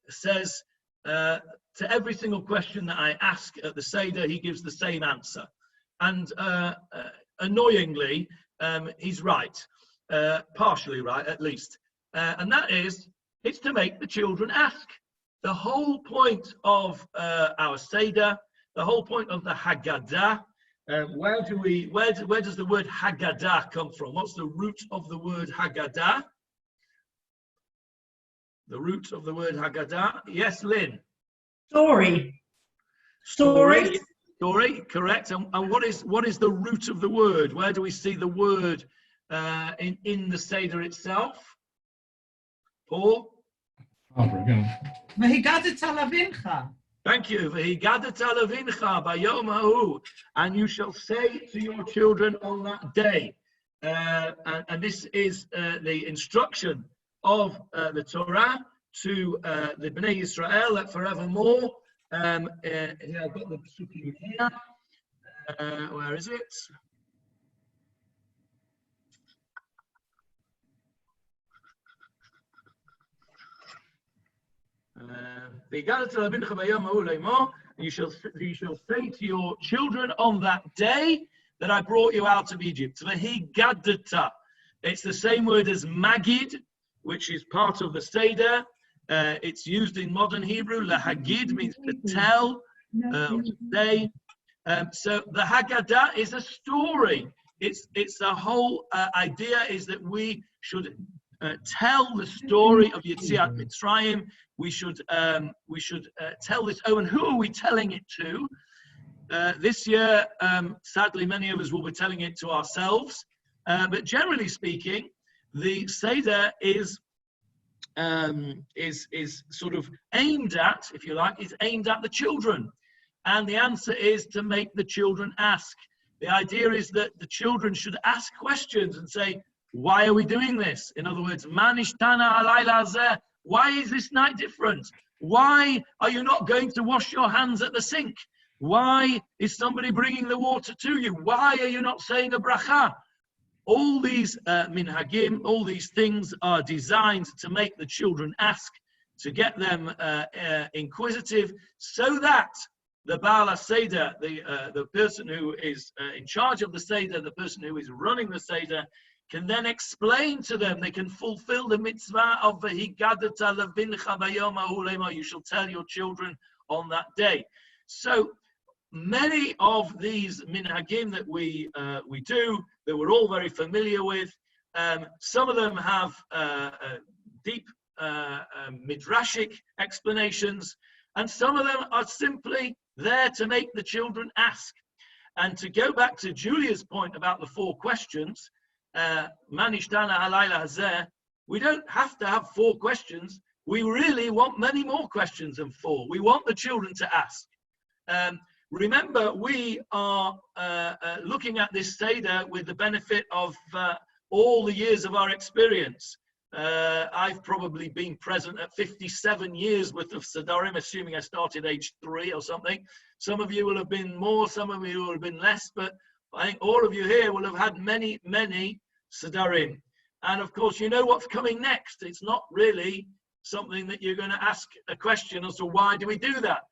says to every single question that I ask at the Seder, he gives the same answer. And annoyingly, he's right, partially right at least. And that is, it's to make the children ask. The whole point of our Seder, the whole point of the Haggadah, where does the word Haggadah come from? What's the root of the word Haggadah? The root of the word Haggadah. Yes, Lynn. Story, correct. And what is the root of the word? Where do we see the word in the Seder itself? Paul? Thank you. And you shall say to your children on that day. And this is the instruction of the Torah to the Bnei Israel that forevermore. Here I've got the psukim here. Where is it? You shall say to your children on that day that I brought you out of Egypt. It's the same word as magid, which is part of the Seder. It's used in modern Hebrew. Lahagid means to tell, or to say. So the Haggadah is a story. It's the whole idea is that we should tell the story of Yetziat Mitzrayim. We should tell this. Oh, and who are we telling it to? This year, sadly, many of us will be telling it to ourselves. But generally speaking, the Seder is sort of aimed at, if you like, is aimed at the children. And the answer is to make the children ask. The idea is that the children should ask questions and say, why are we doing this? In other words, why is this night different? Why are you not going to wash your hands at the sink? Why is somebody bringing the water to you? Why are you not saying a bracha? All these minhagim, all these things are designed to make the children ask, to get them inquisitive, so that the Baal HaSeder, the person who is in charge of the Seder, the person who is running the Seder, can then explain to them, they can fulfill the mitzvah of v'higadata levincha bayom hahu lemor, you shall tell your children on that day. So many of these minhagim that we do, that we're all very familiar with, some of them have deep midrashic explanations, and some of them are simply there to make the children ask. And to go back to Julia's point about the 4 questions, Manishtana Halayla Hazeh, we don't have to have 4 questions. We really want many more questions than 4. We want the children to ask. Remember, we are looking at this Seder with the benefit of all the years of our experience. I've probably been present at 57 years worth of Sedarim, assuming I started age 3 or something. Some of you will have been more, some of you will have been less, but I think all of you here will have had many, many Sedarim. And of course, you know what's coming next. It's not really something that you're going to ask a question as to why do we do that.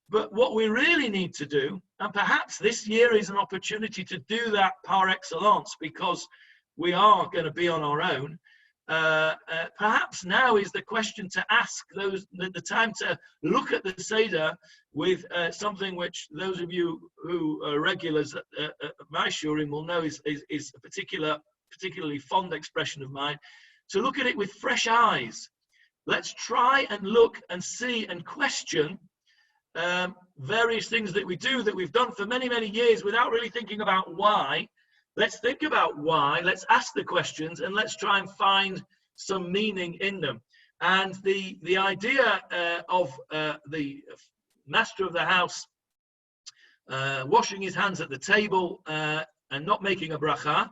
But what we really need to do, and perhaps this year is an opportunity to do that par excellence, because we are going to be on our own. Perhaps now is the question to ask those, the time to look at the Seder with something which those of you who are regulars at my shurim will know is a particularly fond expression of mine, to look at it with fresh eyes. Let's try and look and see and question various things that we do that we've done for many, many years without really thinking about why. Let's think about why, let's ask the questions, and let's try and find some meaning in them. And the idea of the master of the house washing his hands at the table and not making a bracha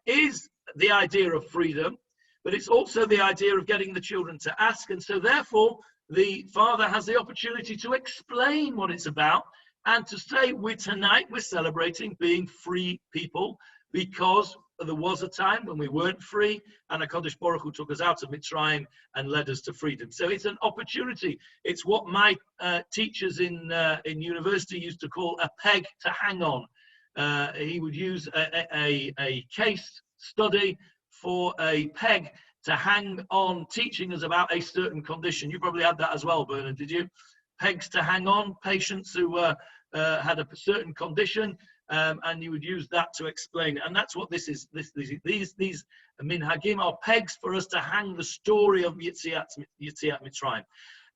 is the idea of freedom, but it's also the idea of getting the children to ask. And so therefore, the father has the opportunity to explain what it's about and to say, tonight we're celebrating being free people, because there was a time when we weren't free, and HaKadosh Baruch Hu took us out of Mitzrayim and led us to freedom. So it's an opportunity. It's what my teachers in university used to call a peg to hang on. He would use a case study for a peg to hang on, teaching us about a certain condition. You probably had that as well, Bernard, did you? Pegs to hang on, patients who had a certain condition, and you would use that to explain it. And that's what this is. These minhagim are pegs for us to hang the story of Yetziat Mitzrayim.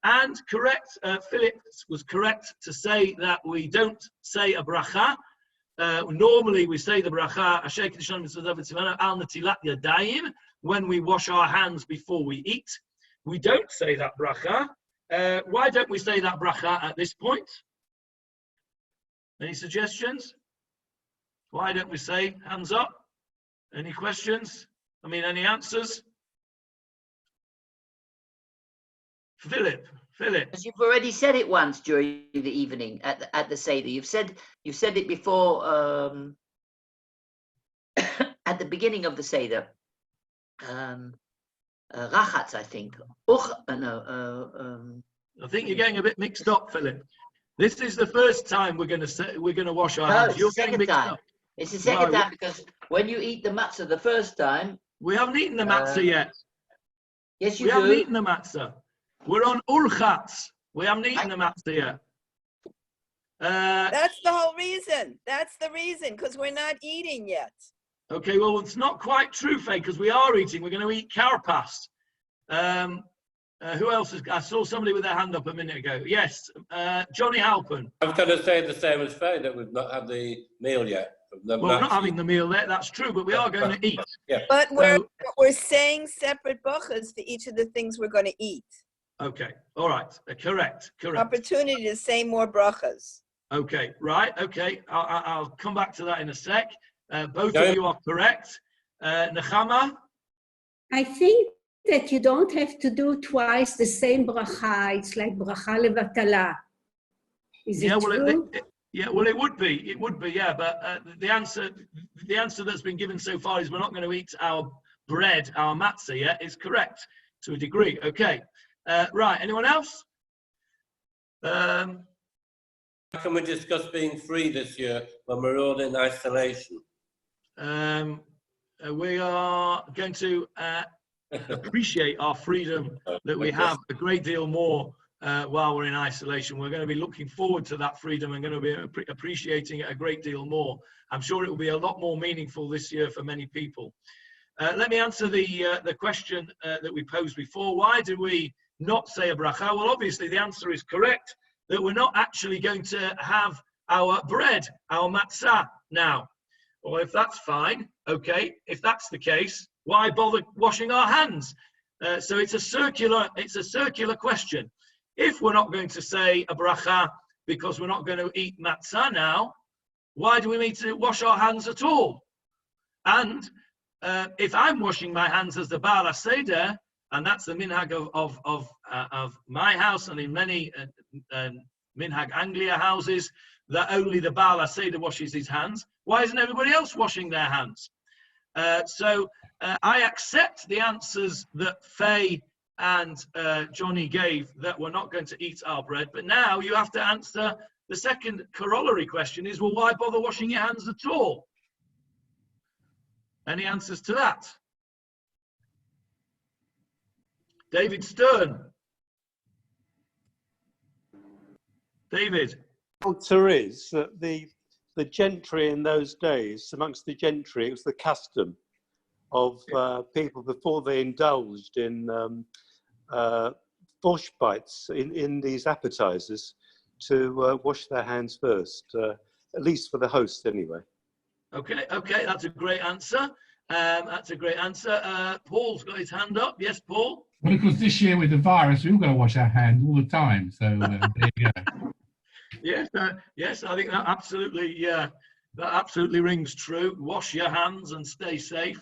And correct, Philip was correct to say that we don't say a bracha. Normally we say the bracha al netilat yadayim when we wash our hands before we eat. We don't say that bracha. Why don't we say that bracha at this point? Any suggestions? Why don't we say hands up? Any questions? I mean, any answers? Philip. Because you've already said it once during the evening at the Seder. You've said it before at the beginning of the Seder. Urchatz, I think. I think you're getting a bit mixed up, Philip. This is the first time we're going to wash our hands. You're getting mixed up. It's the second time, because when you eat the matzah the first time, we haven't eaten the matzah yet. Yes, we haven't eaten the matzah. We're on Urchatz. We haven't eaten the matzah yet. That's the whole reason. That's the reason, because we're not eating yet. Okay, well, it's not quite true, Faye, because we are eating. We're going to eat karpas. Who else I saw somebody with their hand up a minute ago. Yes, Johnny Halpern. I was going to say the same as Faye, that we've not had the meal yet. Well, we're not having the meal yet, that's true, but we are going to eat. Yeah. But we're saying separate brachas for each of the things we're going to eat. Okay, all right, correct. Opportunity to say more brachas. Okay, right, okay, I'll come back to that in a sec. Both of you are correct. Nechama? I think that you don't have to do twice the same bracha. It's like bracha levatala. Is it true? Well, it would be, yeah. But the answer that's been given so far is we're not going to eat our bread, our matzah yet. Is correct to a degree. Okay, right. Anyone else? Can we discuss being free this year when we're all in isolation? We are going to appreciate our freedom that we have a great deal more while we're in isolation. We're going to be looking forward to that freedom and going to be appreciating it a great deal more. I'm sure it will be a lot more meaningful this year for many people. Let me answer the question that we posed before. Why do we not say a bracha? Well, obviously the answer is correct, that we're not actually going to have our bread, our matzah now. Well, if that's fine, okay. If that's the case, why bother washing our hands? So it's a circular question. If we're not going to say a bracha because we're not going to eat matzah now, why do we need to wash our hands at all? And if I'm washing my hands as the Baal Seder, and that's the minhag of my house and in many minhag Anglia houses, that only the Baal Seder washes his hands, why isn't everybody else washing their hands? So I accept the answers that Faye and Johnny gave, that we're not going to eat our bread, but now you have to answer the second corollary question is, well, why bother washing your hands at all? Any answers to that? David Stern. David. The answer is that the gentry in those days, amongst the gentry, it was the custom of people before they indulged in borscht bites, in these appetizers, to wash their hands first, at least for the host anyway. Okay, that's a great answer. Paul's got his hand up. Yes, Paul? Well, of course, this year with the virus, we've got to wash our hands all the time. So there you go. Yes, I think that absolutely rings true. Wash your hands and stay safe.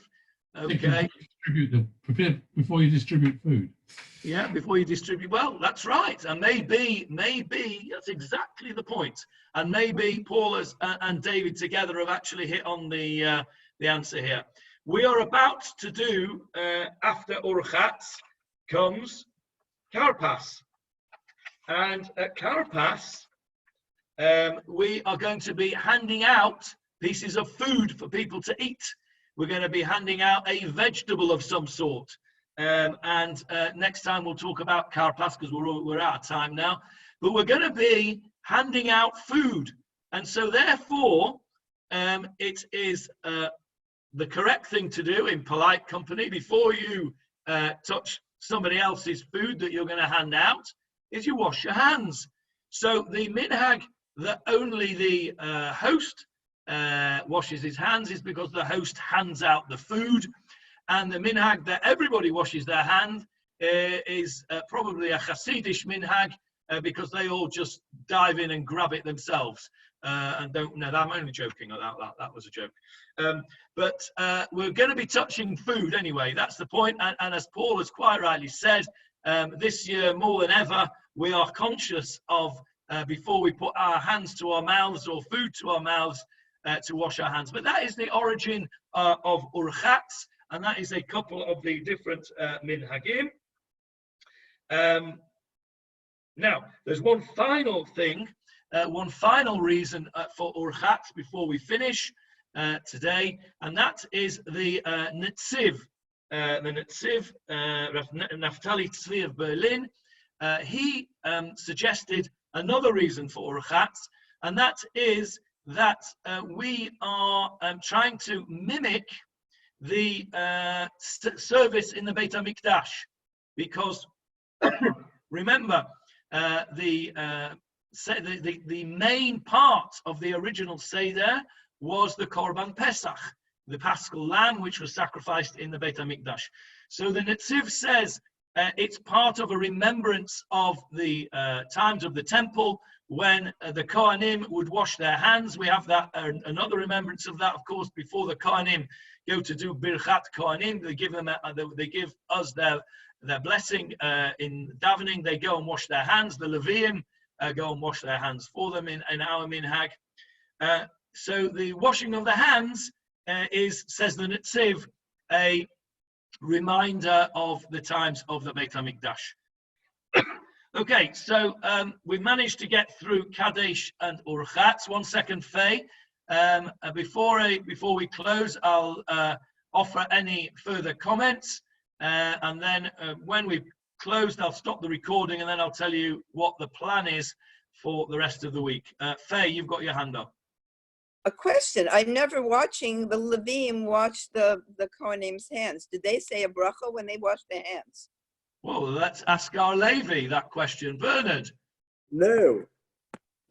Okay. Before you distribute food. Yeah, before you distribute. Well, that's right. And maybe that's exactly the point. And maybe Paul and David together have actually hit on the answer here. We are about to do, after Urchatz comes Karpas. And at Karpas, we are going to be handing out pieces of food for people to eat. We're going to be handing out a vegetable of some sort. And next time we'll talk about Karpas because we're out of time now. But we're going to be handing out food. And so therefore, it is the correct thing to do in polite company before you touch somebody else's food that you're going to hand out is you wash your hands. So the minhag that only the host washes his hands is because the host hands out the food, and the minhag that everybody washes their hand is probably a Hasidish minhag because they all just dive in and grab it themselves and don't know. I'm only joking. That was a joke. But we're going to be touching food anyway. That's the point. And as Paul has quite rightly said, this year more than ever, we are conscious of before we put our hands to our mouths or food to our mouths to wash our hands. But that is the origin of Urchatz, and that is a couple of the different minhagim. Now, there's one final thing, one final reason for Urchatz before we finish today, and that is the Netziv. The Netziv, Naftali Tzvi of Berlin, he suggested another reason for Urchatz, and that is that we are trying to mimic the service in the Beit HaMikdash, because remember, the main part of the original Seder was the Korban Pesach, the Paschal lamb, which was sacrificed in the Beit HaMikdash. So the Netziv says it's part of a remembrance of the times of the temple when the Kohanim would wash their hands. We have that another remembrance of that, of course, before the Kohanim go to do Birchat Kohanim. They give us their blessing in davening. They go and wash their hands. The Leviim go and wash their hands for them in our minhag. So the washing of the hands is, says the Netziv, a reminder of the times of the Beit HaMikdash. Okay, so we've managed to get through Kadesh and Urchatz. 1 second, Faye. Before we close, I'll offer any further comments, and then when we've closed, I'll stop the recording, and then I'll tell you what the plan is for the rest of the week. Faye, you've got your hand up. A question. I'm never watching the Levim wash the Kohanim's hands. Did they say a bracha when they wash their hands? Well, let's ask our Levi that question. Bernard? No.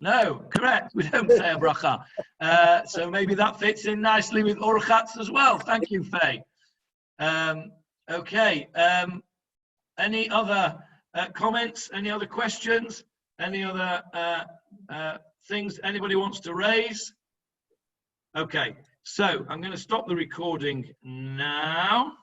No, correct. We don't say a bracha. So maybe that fits in nicely with Urchatz as well. Thank you, Faye. Okay. Any other comments? Any other questions? Any other things anybody wants to raise? Okay. So I'm going to stop the recording now.